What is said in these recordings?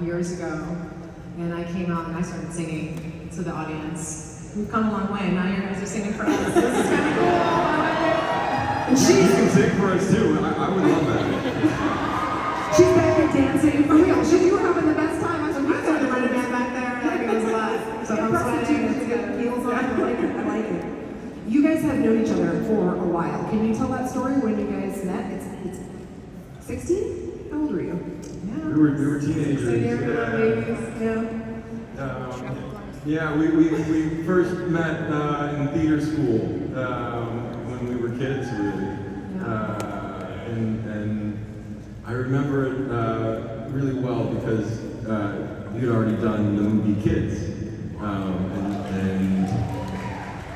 years ago, and I came out and I started singing to the audience. We've come a long way, and now you guys are singing for us. This is kind of cool. I like it. You can sing for us too. I would love that. She's back there dancing for real. You were having the best time. I started running band back there. Like it was a lot. So I'm sweating. Heels on. I like it. I like it. You guys have known each other for a while. Can you tell that story when you guys met? It's 16? How old were you? Yeah. We were teenagers. Yeah, we first met in theater school when we were kids, really. And I remember it really well because you'd already done the movie Kids. And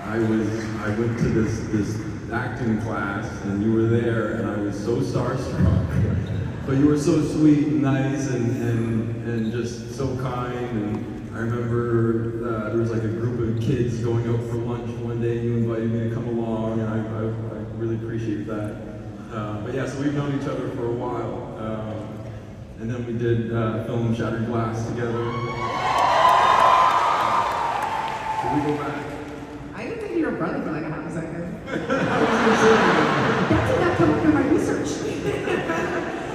I went to this acting class and you were there and I was so starstruck. But you were so sweet and nice and just so kind. And I remember there was like a group of kids going out for lunch one day and you invited me to come along and I really appreciate that. But yeah, so we've known each other for a while. And then we did film Shattered Glass together. Should we go back? I didn't think you were a brother for like a half a second. That did not come up in my research.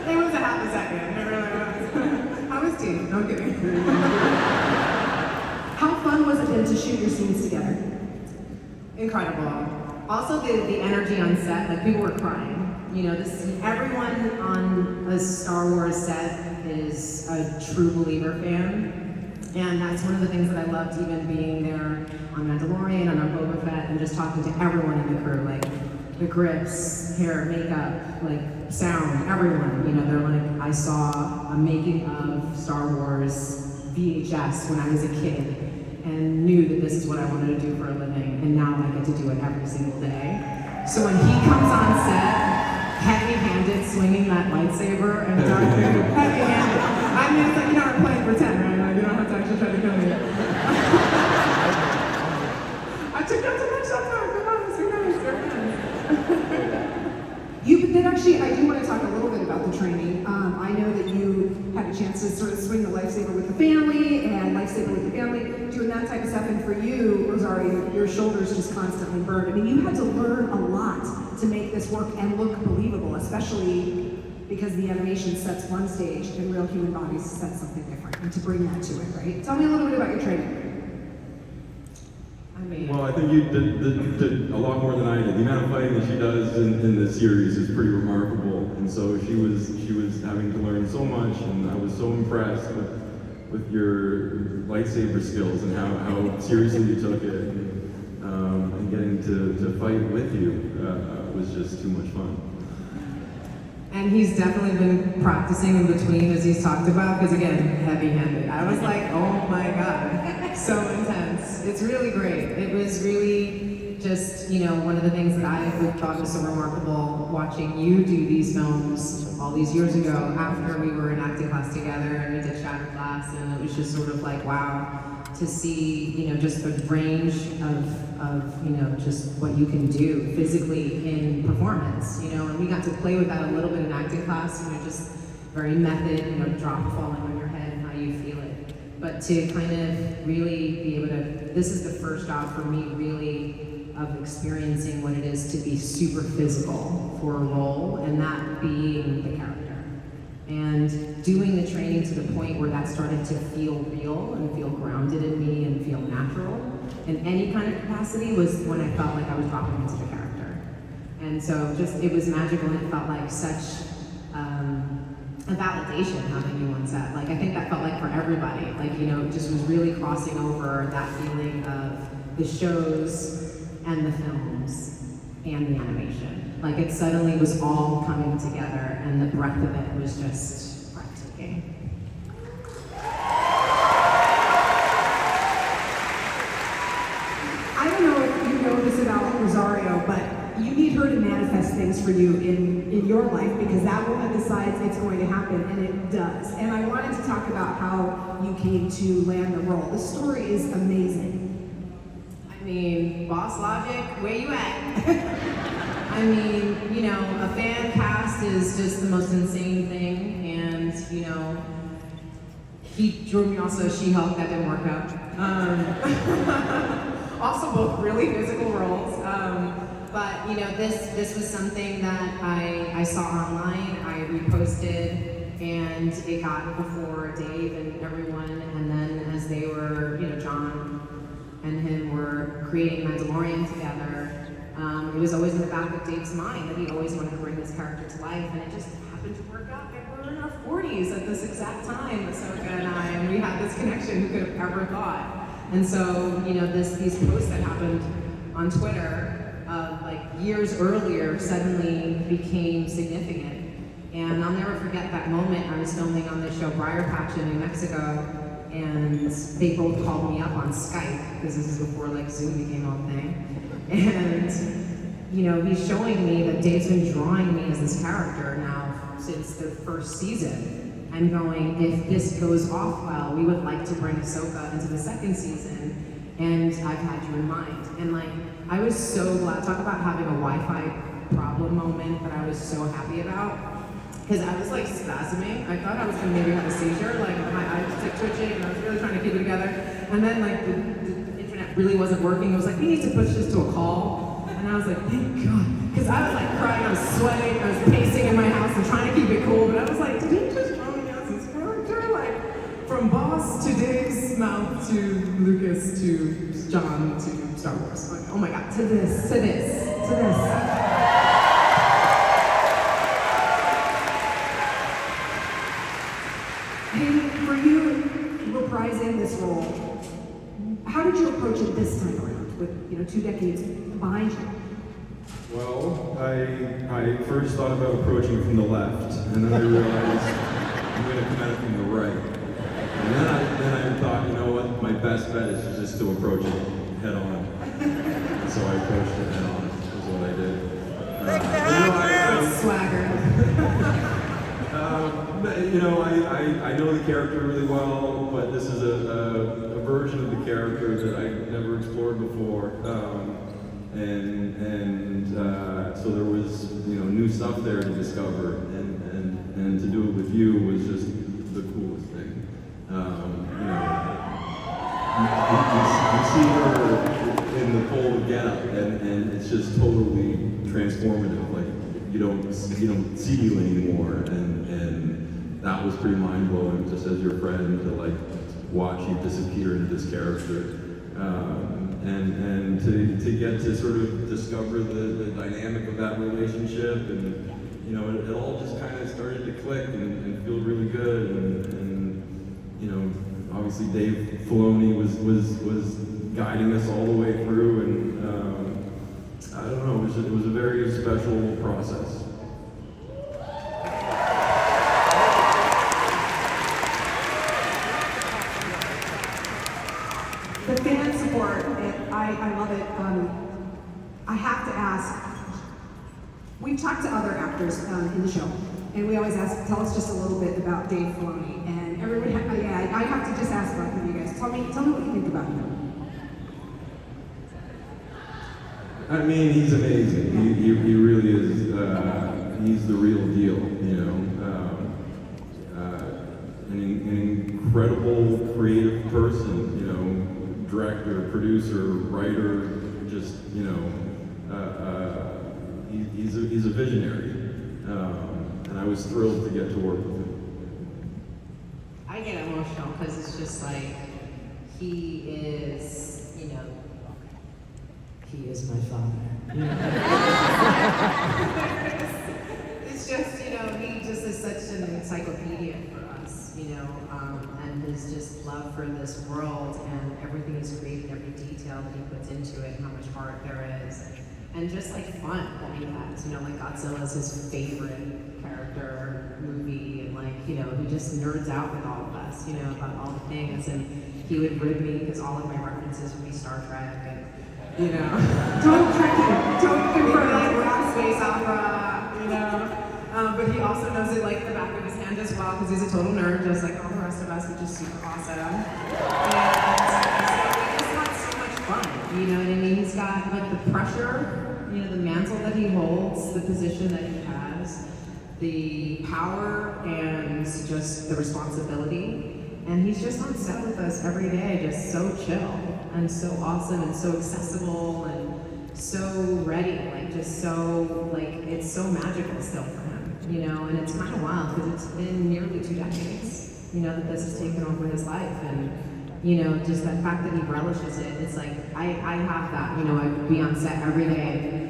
It was a half a second. It really was. How was T? No kidding. How fun was it then to shoot your scenes together? Incredible. Also the energy on set, like people were crying. You know, everyone on a Star Wars set is a true believer fan. And that's one of the things that I loved, even being there on Mandalorian and on Boba Fett and just talking to everyone in the crew, like the grips, hair, makeup, like sound, everyone. You know, they're like, I saw a making of Star Wars VHS when I was a kid and knew that this is what I wanted to do for a living, and now I get to do it every single day. So when he comes on set, heavy-handed, swinging that lightsaber and heavy-handed. I mean, it's like, you know, we're playing pretend, right? Like, you don't have to actually try to kill me. I took out too much that time. Come on, it's very nice. You did actually, I do want to talk a little bit about the training. I know that you had a chance to sort of swing the lightsaber with the family and lightsaber with the family, doing that type of stuff. And for you, Rosario, your shoulders just constantly burned. I mean, you had to learn a lot to make this work and look believable, especially because the animation sets one stage and real human bodies set something different. And to bring that to it, right? Tell me a little bit about your training. Well, I think you did a lot more than I did. The amount of fighting that she does in the series is pretty remarkable, and so she was having to learn so much, and I was so impressed with your lightsaber skills and how seriously you took it, and getting to fight with you was just too much fun. And he's definitely been practicing in between, as he's talked about, because again, heavy-handed. I was like, oh my God, so intense. It's really great. It was really just, you know, one of the things that I thought was so remarkable watching you do these films all these years ago after we were in acting class together and we did Shattered Glass, and it was just sort of like, wow, to see, you know, just the range of you know, just what you can do physically in performance, you know, and we got to play with that a little bit in acting class, you know, just very method, you know, drop falling on your head and how you feel it. But to kind of really be able to, this is the first job for me really of experiencing what it is to be super physical for a role, and that being the character. And doing the training to the point where that started to feel real and feel grounded in me and feel natural in any kind of capacity was when I felt like I was dropping into the character. And so just, it was magical, and it felt like such a validation having you on set. Like, I think that felt like for everybody, like, you know, it just was really crossing over that feeling of the shows and the films and the animation. Like, it suddenly was all coming together, and the breadth of it was just breathtaking. I don't know if you know this about Rosario, but you need her to manifest things for you in your life, because that woman decides it's going to happen, and it does. And I wanted to talk about how you came to land the role. The story is amazing. I mean, Boss Logic, where you at? I mean, you know, a fan cast is just the most insane thing, and, you know, He drew me also She-Hulk, that didn't work out. Also both really physical roles. But you know, this was something that I saw online, I reposted, and it got before Dave and everyone, and then as they were, you know, John and him were creating Mandalorian together, it was always in the back of Dave's mind that he always wanted to bring this character to life, and it just happened to work out that we're in our 40s at this exact time, Ahsoka and I, and we had this connection. Who could have ever thought? And so, you know, these posts that happened on Twitter, like years earlier, suddenly became significant. And I'll never forget that moment. I was filming on this show, Briar Patch in New Mexico, and they both called me up on Skype, because this is before like Zoom became a thing. And, you know, he's showing me that Dave's been drawing me as this character now since the first season, and going, if this goes off well, we would like to bring Ahsoka into the second season, and I've had you in mind. And like, I was so glad. Talk about having a Wi-Fi problem moment that I was so happy about. Because I was like spasming. I thought I was gonna maybe have a seizure, like my eyes kept twitching, and I was really trying to keep it together. And then like the internet really wasn't working. It was like, we need to push this to a call. And I was like, thank God. Because I was like crying, I was sweating, I was pacing in my house and trying to keep it cool. But I was like, did he just draw me as this character? Like, from Boss to Dave's mouth to Lucas to John to Star Wars. Like, oh my God, to this. Hayden, for you reprising this role, how did you approach it this time around with, you know, 2 decades behind you? Well, I first thought about approaching from the left, and then I realized I'm going to come at it from the right. And then I thought, you know what, my best bet is just to approach it head on. And so I approached it head on, is what I did. Swagger. You know, I know the character really well, but this is a version of the character that I never explored before. So there was, you know, new stuff there to discover, and to do it with you was just the coolest thing. You see her in the full getup, and it's just totally transformative. Like you don't see you anymore, and that was pretty mind blowing. Just as your friend, to like watch you disappear into this character. And to get to sort of discover the dynamic of that relationship, and you know, it all just kind of started to click and feel really good, and you know, obviously Dave Filoni was guiding us all the way through, and I don't know, it was a very special process. The fan support, I love it. I have to ask, we've talked to other actors in the show, and we always ask, tell us just a little bit about Dave Filoni. And everybody, I have to just ask both of you guys, tell me what you think about him. I mean, he's amazing. He really is. He's the real deal, you know. An incredible creative person, you know. Director, producer, writer, just, you know, he's a visionary, and I was thrilled to get to work with him. I get emotional because it's just like, he is, you know, he is my father. You know? It's just, you know, he just is such an encyclopedia for us, you know, and his just love for this world and everything he's created, every detail that he puts into it, and how much heart there is, and just like fun that he has, you know, like Godzilla is his favorite character movie, and like, you know, he just nerds out with all of us, you know, about all the things, and he would rib me because all of my references would be Star Trek, and you know, Don't confirm like that. we're on space opera, you know. But he also knows it like the back of his hand as well, because he's a total nerd, just like all the rest of us, which is super awesome. And so we just had so much fun, you know what I mean? He's got like the pressure, you know, the mantle that he holds, the position that he has, the power and just the responsibility. And he's just on set with us every day, just so chill and so awesome and so accessible and so ready, like just so, like, it's so magical still for him, you know? And it's kind of wild because it's been nearly 2 decades, you know, that this has taken over his life. And, you know, just that fact that he relishes it, it's like, I have that, you know, I'd be on set every day.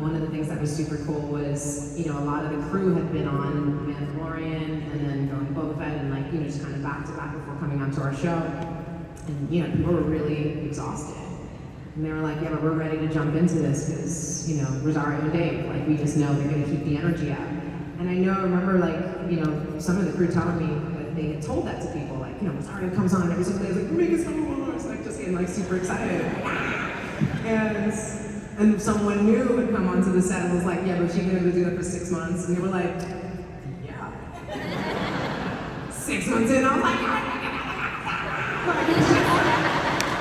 One of the things that was super cool was, you know, a lot of the crew had been on Mandalorian and then going Boba Fett and, like, you know, just kind of back to back before coming onto our show. And, you know, people were really exhausted. And they were like, yeah, but we're ready to jump into this because, you know, Rosario and Dave, like, we just know they're going to keep the energy up. And I remember, like, you know, some of the crew telling me that they had told that to people, like, you know, Rosario comes on every single day, like, make us come on, like, just getting, like, super excited. And someone new would come onto the set and was like, yeah, but she's gonna do that for 6 months. And they were like, yeah. 6 months in, I was like,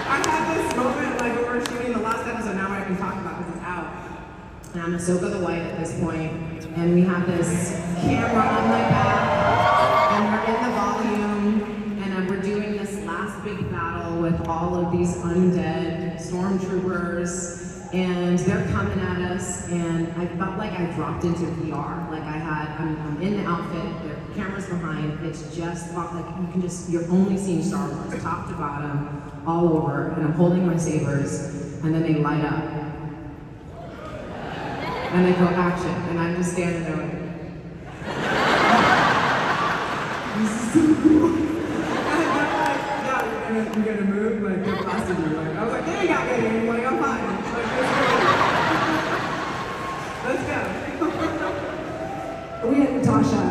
I had this moment, like, when we were shooting the last episode, now I can talk about because it's out. And I'm Ahsoka the White at this point, and we have this camera on my back, and we're in the volume, and we're doing this last big battle with all of these undead stormtroopers. And they're coming at us, and I felt like I dropped into VR. Like I'm in the outfit, there are cameras behind, it's just like you're only seeing Star Wars, top to bottom, all over, and I'm holding my sabers, and then they light up. And they go action, and I'm just standing there like, this is so cool. And I'm like, yeah, you're gonna move, like, get past you. Like, I was like, yeah, you got me, I'm like, I'm fine. Let's go. We had Natasha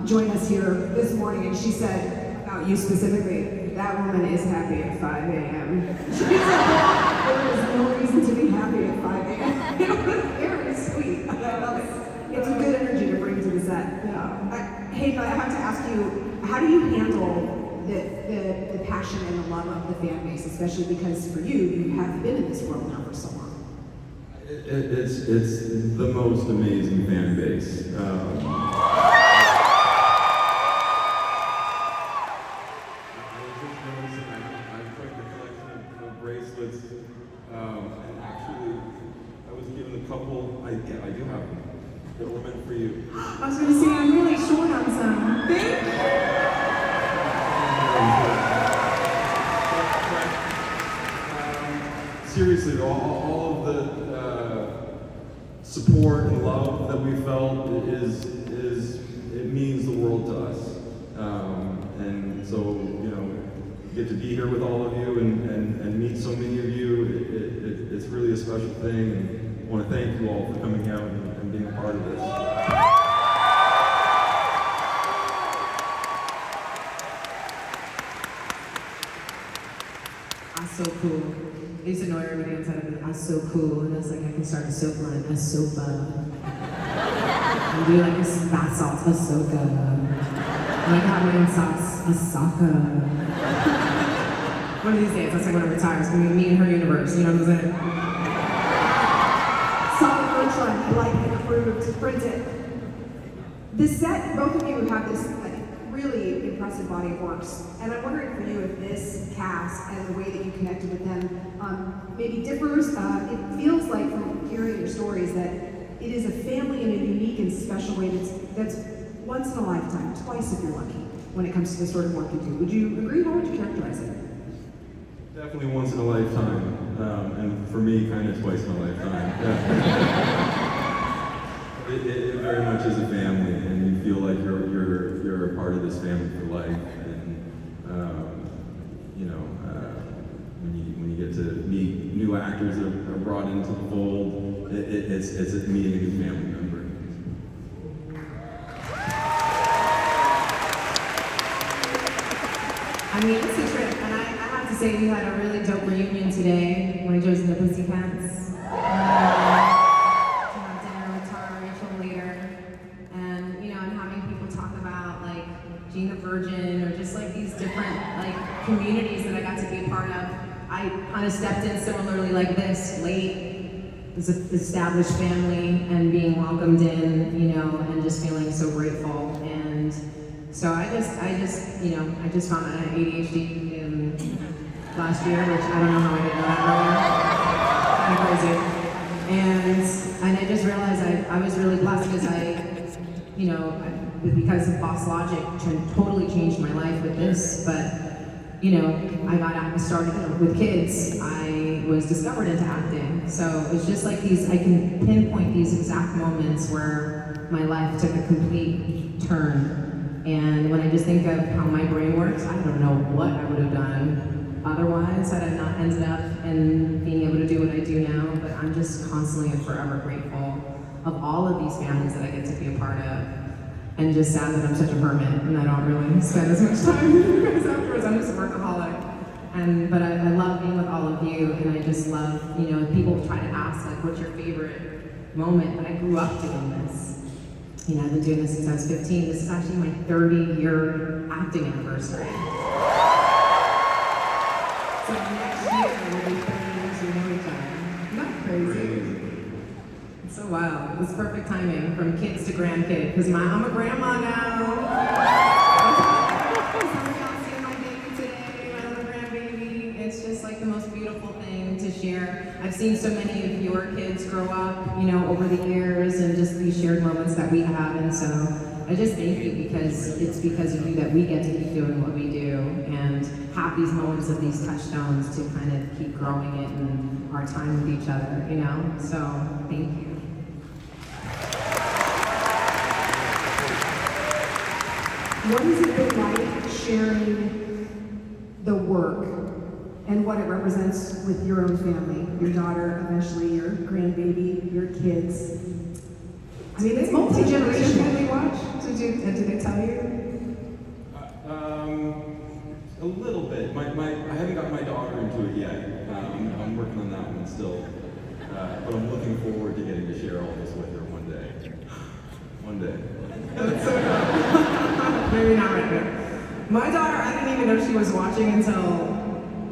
join us here this morning, and she said about you specifically, that woman is happy at 5 a.m. She said, there is no reason to be happy at 5 a.m. It was very sweet. I love it. It's a good energy to bring to the set. Yeah. Hayden, I have to ask you, how do you handle the passion and the love of the fan base, especially because for you have been in this world now for so long? It's the most amazing fan base. I was just noticing I quite the collection of bracelets, and actually I was given a couple. I do have them that were meant for you. I was going to say I'm really short on some. Thank you. Seriously, all of the support and love that we felt it means the world to us. And so, you know, get to be here with all of you and meet so many of you. It's really a special thing, and I want to thank you all for coming out and being a part of this. I'm so cool. I used to know everybody inside of it. I'm so cool, and it's like I can start a soap line, Ahsoka. And do like a bath salts, Ahsoka. And like have my own sauce, Ahsoka. One of these days, that's like when I retire, it's gonna be me and her universe, you know what I'm saying? Solid punchline, I like it, approved, print it. The set, both of you have this really impressive body of works, and I'm wondering for you if this cast and the way that you connected with them maybe differs. It feels like from hearing your stories that it is a family in a unique and special way that's once in a lifetime, twice if you're lucky, when it comes to the sort of work you do. Would you agree? How would you characterize it? Definitely once in a lifetime, and for me, kind of twice in a lifetime. Yeah. It very much is a family, and you feel like you're a part of this family for life. And you know, when you get to meet new actors that are brought into the fold, it's meeting a new family member. I mean, it's a trip, and I have to say we had a really dope reunion today when I chose the Pussycats. Being a virgin, or just like these different like communities that I got to be a part of. I kind of stepped in similarly like this, late, as an established family, and being welcomed in, you know, and just feeling so grateful. And So I just found out I had ADHD in last year, which I don't know how I didn't know that earlier. Kind of crazy. And I just realized I was really blessed because of Boss Logic totally changed my life with this. But I started with kids. I was discovered into acting. So it's just like I can pinpoint these exact moments where my life took a complete turn. And when I just think of how my brain works, I don't know what I would have done otherwise had I not ended up in being able to do what I do now. But I'm just constantly and forever grateful of all of these families that I get to be a part of. And just sad that I'm such a hermit and I don't really spend as much time with you guys afterwards. I'm just a workaholic. But I love being with all of you, and I just love, people try to ask, like, what's your favorite moment? But I grew up doing this. I've been doing this since I was 15. This is actually my 30-year acting anniversary. So next year, we'll be 30 years we know each other. Isn't that crazy? It's so wild. It's perfect timing from kids to grandkids, because I'm a grandma now. It's just like the most beautiful thing to share. I've seen so many of your kids grow up, over the years, and just these shared moments that we have. And so I just thank you, because it's because of you that we get to keep doing what we do and have these moments of these touchstones to kind of keep growing it in our time with each other, So thank you. What has it been like sharing the work and what it represents with your own family, your daughter, eventually your grandbaby, your kids? I mean, it's multi-generational. Did they watch? Did they tell you? A little bit. I haven't got my daughter into it yet. I'm working on that one still. But I'm looking forward to getting to share all this with her one day. One day. That's so good. Maybe not right now. My daughter, I didn't even know she was watching until,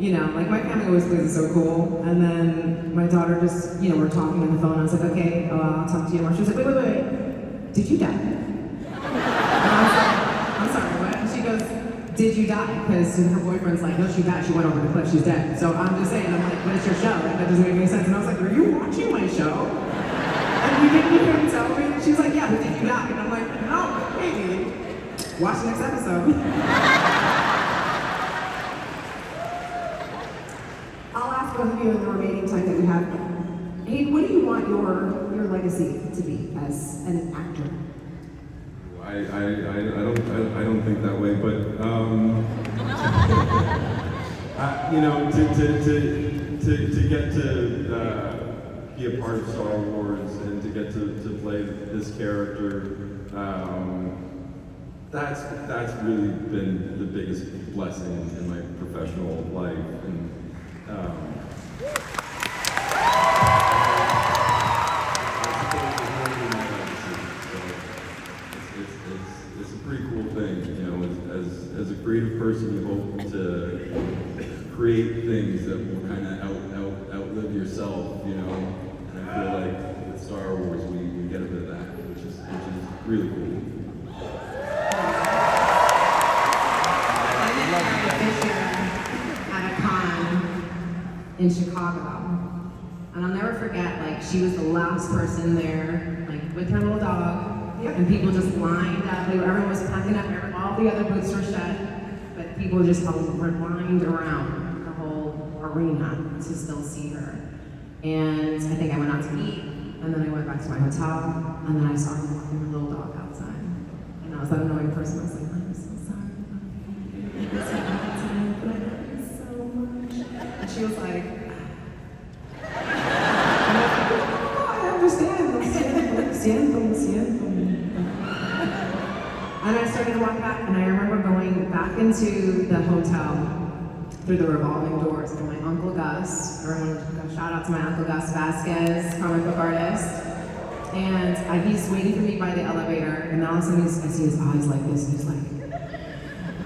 my family always thinks it's so cool. And then my daughter just, we're talking on the phone. I was like, okay, I'll talk to you more. She was like, wait. Did you die? And I was like, I'm sorry, what? And she goes, did you die? Because her boyfriend's like, no, she died. She went over the cliff. She's dead. So I'm just saying, I'm like, but it's your show. Like, that doesn't make any sense. And I was like, are you watching my show? And you didn't even tell me? She's like, yeah, but did you die? And I'm like, no, maybe. Watch the next episode. I'll ask both of you in the remaining time that we have. Hayden, what do you want your legacy to be as an actor? I don't think that way, but to get to be a part of Star Wars and to get to play this character, that's really been the biggest blessing in my professional life. And it's a pretty cool thing, as a creative person, you hope to create things that will kind of outlive yourself, and I feel like with Star Wars we get a bit of that, which is really cool. I met Carrie Fisher at a con in Chicago, and I'll never forget, she was the last person there, with her little dog. And people just lined up. Everyone was packing up. All the other booths were shut, but people just were lined around the whole arena to still see her. And I think I went out to eat, and then I went back to my hotel, and then I saw her walking her little dog outside. And I was that annoying person. I was like, I'm so sorry. But I love you so much. And she was like, I understand. Lo siento. And I started to walk back, and I remember going back into the hotel through the revolving doors, and my Uncle Gus, shout out to my Uncle Gus Vasquez, comic book artist, and he's waiting for me by the elevator, and then all of a sudden I see his eyes like this, and he's like,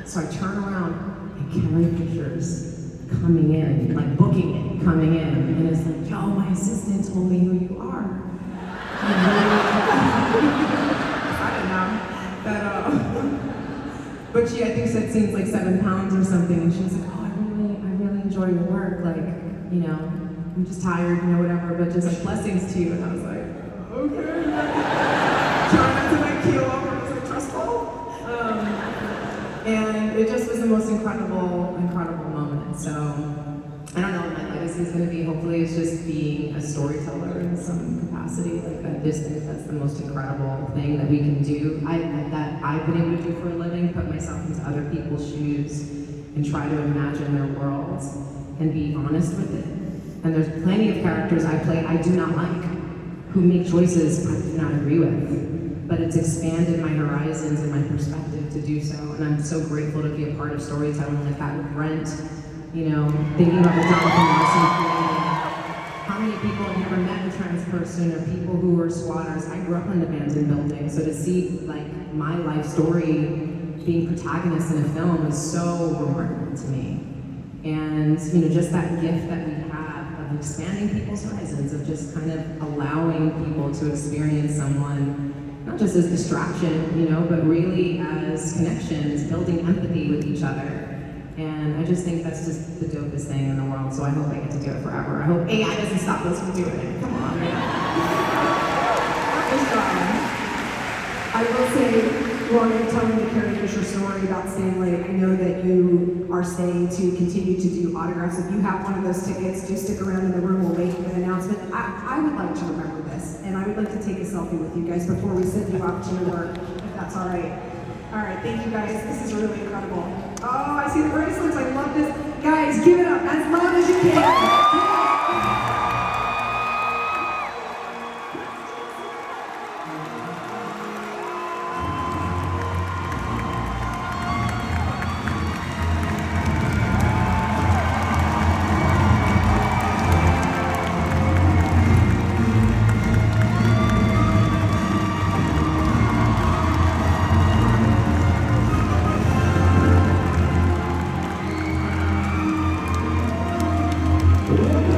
so I turn around, and Carrie Fisher's coming in, booking it, coming in, and it's like, yo, my assistant told me who you are. I didn't know that But she, I think, said seems like 7 pounds or something, and she was like, oh, I really enjoy your work. Like, you know, I'm just tired, you know, whatever. But just like blessings to you. And I was like, okay. Trying not to like keel over. I was like, trustful. And it just was the most incredible moment. So I don't know what my legacy is going to be. Hopefully, it's just being a storyteller in some capacity. Like I just think that's the most incredible thing that we can do. That I've been able to do for a living. Put myself into other people's shoes and try to imagine their worlds and be honest with it. And there's plenty of characters I play I do not like, who make choices I do not agree with. But it's expanded my horizons and my perspective to do so. And I'm so grateful to be a part of storytelling like that with Rent. You know, thinking about the Jonathan Larson community. How many people have never met a trans person or people who were squatters? I grew up in an abandoned building, so to see like my life story being protagonist in a film is so remarkable to me. And you know, just that gift that we have of expanding people's horizons, of just kind of allowing people to experience someone not just as distraction, you know, but really as connections, building empathy with each other. And I just think that's just the dopest thing in the world, so I hope I get to do it forever. I hope AI doesn't stop us from doing it. Come on, man. I will say, while you're telling the Carrie Fisher story about staying late, I know that you are staying to continue to do autographs. If you have one of those tickets, do stick around in the room. We'll make an announcement. I would like to remember this, and I would like to take a selfie with you guys before we send you off to your work, if that's all right. All right, thank you guys. This is really incredible. Oh, I see the bracelets. I love this. Guys, give it up as loud as you can. Whoa.